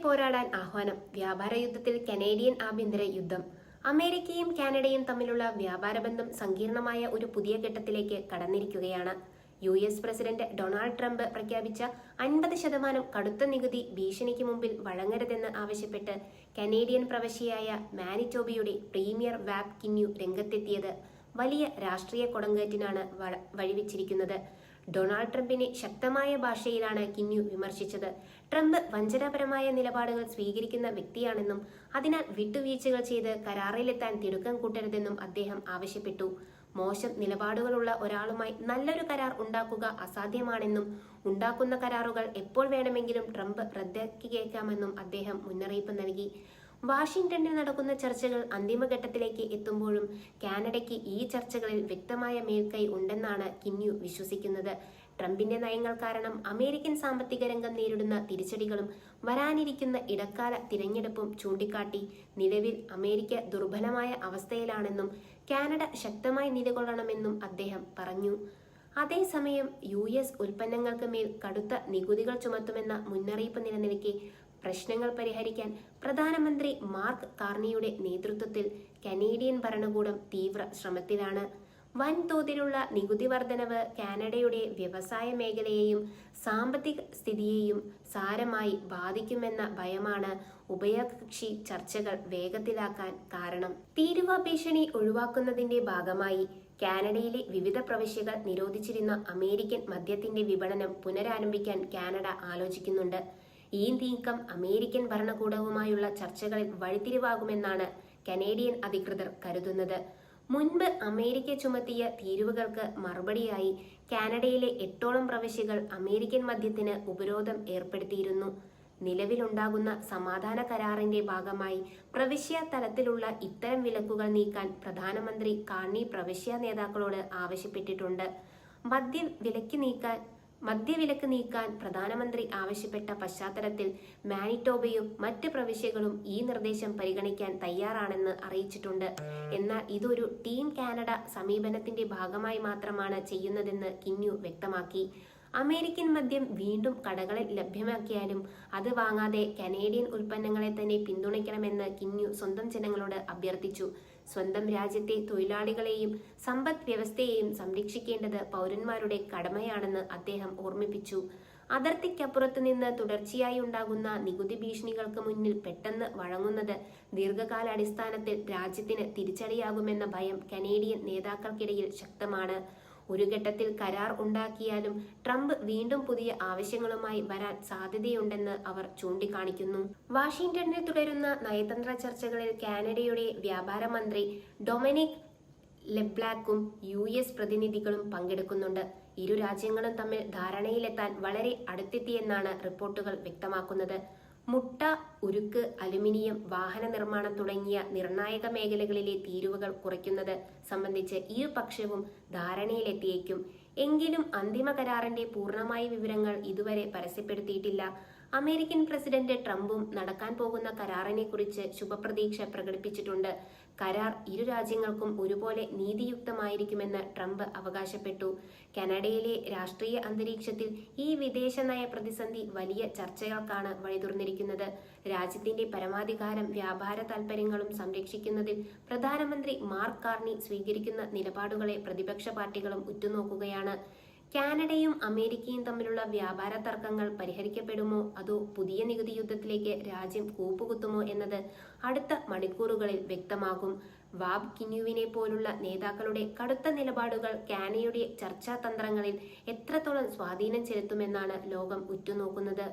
പോരാടാൻ ആഹ്വാനം. വ്യാപാര യുദ്ധത്തിൽ കനേഡിയൻ ആഭ്യന്തര യുദ്ധം. അമേരിക്കയും കാനഡയും തമ്മിലുള്ള വ്യാപാര ബന്ധം സങ്കീർണമായ ഒരു പുതിയ ഘട്ടത്തിലേക്ക് കടന്നിരിക്കുകയാണ്. US പ്രസിഡന്റ് ഡൊണാൾഡ് ട്രംപ് പ്രഖ്യാപിച്ച 50% കടുത്ത നികുതി ഭീഷണിക്ക് മുമ്പിൽ വഴങ്ങരുതെന്ന് ആവശ്യപ്പെട്ട് കനേഡിയൻ പ്രവശ്യയായ മാനിറ്റോബയുടെ പ്രീമിയർ വാബ് കിന്യു രംഗത്തെത്തിയത് വലിയ രാഷ്ട്രീയ കൊടുങ്കാറ്റിനാണ് വഴിവെച്ചിരിക്കുന്നത്. ഡൊണാൾഡ് ട്രംപിനെ ശക്തമായ ഭാഷയിലാണ് കിന്യു വിമർശിച്ചത്. ട്രംപ് വഞ്ചനാപരമായ നിലപാടുകൾ സ്വീകരിക്കുന്ന വ്യക്തിയാണെന്നും അതിനാൽ വിട്ടുവീഴ്ചകൾ ചെയ്ത് കരാറിലെത്താൻ തിടുക്കം കൂട്ടരുതെന്നും അദ്ദേഹം ആവശ്യപ്പെട്ടു. മോശം നിലപാടുകളുള്ള ഒരാളുമായി നല്ലൊരു കരാർ ഉണ്ടാക്കുക അസാധ്യമാണെന്നും ഉണ്ടാക്കുന്ന കരാറുകൾ എപ്പോൾ വേണമെങ്കിലും ട്രംപ് റദ്ദാക്കിയേക്കാമെന്നും അദ്ദേഹം മുന്നറിയിപ്പ് നൽകി. വാഷിംഗ്ടണിൽ നടക്കുന്ന ചർച്ചകൾ അന്തിമഘട്ടത്തിലേക്ക് എത്തുമ്പോഴും കാനഡയ്ക്ക് ഈ ചർച്ചകളിൽ വ്യക്തമായ മേൽക്കൈ ഉണ്ടെന്നാണ് കിന്യു വിശ്വസിക്കുന്നത്. ട്രംപിന്റെ നയങ്ങൾ കാരണം അമേരിക്കൻ സാമ്പത്തിക രംഗം നേരിടുന്ന തിരിച്ചടികളും വരാനിരിക്കുന്ന ഇടക്കാല തിരഞ്ഞെടുപ്പും ചൂണ്ടിക്കാട്ടി നിലവിൽ അമേരിക്ക ദുർബലമായ അവസ്ഥയിലാണെന്നും കാനഡ ശക്തമായി നിലകൊള്ളണമെന്നും അദ്ദേഹം പറഞ്ഞു. അതേസമയം US ഉൽപ്പന്നങ്ങൾക്ക് മേൽ കടുത്ത നികുതികൾ ചുമത്തുമെന്ന മുന്നറിയിപ്പ് നിലനിൽക്കെ പ്രശ്നങ്ങൾ പരിഹരിക്കാൻ പ്രധാനമന്ത്രി മാർക്ക് കാർണിയുടെ നേതൃത്വത്തിൽ കനേഡിയൻ ഭരണകൂടം തീവ്ര ശ്രമത്തിലാണ്. വൻതോതിലുള്ള നികുതി വർധനവ് കാനഡയുടെ വ്യവസായ മേഖലയെയും സാമ്പത്തിക സ്ഥിതിയെയും സാരമായി ബാധിക്കുമെന്ന ഭയമാണ് ഉഭയകക്ഷി ചർച്ചകൾ വേഗത്തിലാക്കാൻ കാരണം. തീരുവ ഭീഷണി ഒഴിവാക്കുന്നതിന്റെ ഭാഗമായി കാനഡയിലെ വിവിധ പ്രവിശ്യകൾ നിരോധിച്ചിരുന്ന അമേരിക്കൻ മദ്യത്തിന്റെ വിപണനം പുനരാരംഭിക്കാൻ കാനഡ ആലോചിക്കുന്നുണ്ട്. ഈ നീക്കം അമേരിക്കൻ ഭരണകൂടവുമായുള്ള ചർച്ചകളിൽ വഴിത്തിരിവാകുമെന്നാണ് കനേഡിയൻ അധികൃതർ കരുതുന്നത്. മുൻപ് അമേരിക്ക ചുമത്തിയ തീരുവകൾക്ക് മറുപടിയായി കാനഡയിലെ 8ഓളം പ്രവിശ്യകൾ അമേരിക്കൻ മദ്യത്തിന് ഉപരോധം ഏർപ്പെടുത്തിയിരുന്നു. നിലവിലുണ്ടാകുന്ന സമാധാന കരാറിന്റെ ഭാഗമായി പ്രവിശ്യ തലത്തിലുള്ള ഇത്തരം വിലക്കുകൾ നീക്കാൻ പ്രധാനമന്ത്രി കാർണി പ്രവിശ്യ നേതാക്കളോട് ആവശ്യപ്പെട്ടിട്ടുണ്ട്. മദ്യവിലക്ക് നീക്കാൻ പ്രധാനമന്ത്രി ആവശ്യപ്പെട്ട പശ്ചാത്തലത്തിൽ മാനിറ്റോബയും മറ്റ് പ്രവിശ്യകളും ഈ നിർദ്ദേശം പരിഗണിക്കാൻ തയ്യാറാണെന്ന് അറിയിച്ചിട്ടുണ്ട്. എന്നാൽ ഇതൊരു ടീം കാനഡ സമീപനത്തിന്റെ ഭാഗമായി മാത്രമാണ് ചെയ്യുന്നതെന്ന് കിന്യു വ്യക്തമാക്കി. അമേരിക്കൻ മദ്യം വീണ്ടും കടകളിൽ ലഭ്യമാക്കിയാലും അത് വാങ്ങാതെ കനേഡിയൻ ഉൽപ്പന്നങ്ങളെ തന്നെ പിന്തുണയ്ക്കണമെന്ന് കിന്യു സ്വന്തം ജനങ്ങളോട് അഭ്യർത്ഥിച്ചു. സ്വന്തം രാജ്യത്തെ തൊഴിലാളികളെയും സമ്പദ് വ്യവസ്ഥയെയും സംരക്ഷിക്കേണ്ടത് പൗരന്മാരുടെ കടമയാണെന്ന് അദ്ദേഹം ഓർമ്മിപ്പിച്ചു. അതിർത്തിക്കപ്പുറത്തു നിന്ന് തുടർച്ചയായി ഉണ്ടാകുന്ന നികുതി ഭീഷണികൾക്ക് മുന്നിൽ പെട്ടെന്ന് വഴങ്ങുന്നത് ദീർഘകാലാടിസ്ഥാനത്തിൽ രാജ്യത്തിന് തിരിച്ചടിയാകുമെന്ന ഭയം കനേഡിയൻ നേതാക്കൾക്കിടയിൽ ശക്തമാണ്. ഒരു ഘട്ടത്തിൽ കരാർ ഉണ്ടാക്കിയാലും ട്രംപ് വീണ്ടും പുതിയ ആവശ്യങ്ങളുമായി വരാൻ സാധ്യതയുണ്ടെന്ന് അവർ ചൂണ്ടിക്കാണിക്കുന്നു. വാഷിംഗ്ടണിൽ തുടരുന്ന നയതന്ത്ര ചർച്ചകളിൽ കാനഡയുടെ വ്യാപാര മന്ത്രി ഡൊമിനിക് ലെബ്ലാക്കും US പ്രതിനിധികളും പങ്കെടുക്കുന്നുണ്ട്. ഇരു രാജ്യങ്ങളും തമ്മിൽ ധാരണയിലെത്താൻ വളരെ അടുത്തെത്തിയെന്നാണ് റിപ്പോർട്ടുകൾ വ്യക്തമാക്കുന്നത്. മുട്ട, ഉരുക്ക്, അലുമിനിയം, വാഹന നിർമ്മാണം തുടങ്ങിയ നിർണായക മേഖലകളിലെ തീരുവകൾ കുറയ്ക്കുന്നത് സംബന്ധിച്ച് ഇരുപക്ഷവും ധാരണയിലെത്തിയേക്കും. എങ്കിലും അന്തിമ കരാറിന്റെ പൂർണ്ണമായ വിവരങ്ങൾ ഇതുവരെ പരസ്യപ്പെടുത്തിയിട്ടില്ല. അമേരിക്കൻ പ്രസിഡന്റ് ട്രംപും നടക്കാൻ പോകുന്ന കരാറിനെ കുറിച്ച് ശുഭപ്രതീക്ഷ പ്രകടിപ്പിച്ചിട്ടുണ്ട്. കരാർ ഇരു രാജ്യങ്ങൾക്കും ഒരുപോലെ നീതിയുക്തമായിരിക്കുമെന്ന് ട്രംപ് അവകാശപ്പെട്ടു. കാനഡയിലെ രാഷ്ട്രീയ അന്തരീക്ഷത്തിൽ ഈ വിദേശ നയ പ്രതിസന്ധി വലിയ ചർച്ചകൾക്കാണ് വഴിതുറന്നിരിക്കുന്നത്. രാജ്യത്തിന്റെ പരമാധികാരം വ്യാപാര താൽപര്യങ്ങളും സംരക്ഷിക്കുന്നതിൽ പ്രധാനമന്ത്രി മാർക്ക് കാർണി സ്വീകരിക്കുന്ന നിലപാടുകളെ പ്രതിപക്ഷ പാർട്ടികളും ഉറ്റുനോക്കുകയാണ്. കാനഡയും അമേരിക്കയും തമ്മിലുള്ള വ്യാപാര തർക്കങ്ങൾ പരിഹരിക്കപ്പെടുമോ അതോ പുതിയ നികുതി യുദ്ധത്തിലേക്ക് രാജ്യം കൂപ്പുകുത്തുമോ എന്നത് അടുത്ത മണിക്കൂറുകളിൽ വ്യക്തമാകും. വാബ് കിന്യുവിനെ പോലുള്ള നേതാക്കളുടെ കടുത്ത നിലപാടുകൾ കാനഡയുടെ ചർച്ചാ തന്ത്രങ്ങളിൽ എത്രത്തോളം സ്വാധീനം ചെലുത്തുമെന്നാണ് ലോകം ഉറ്റുനോക്കുന്നത്.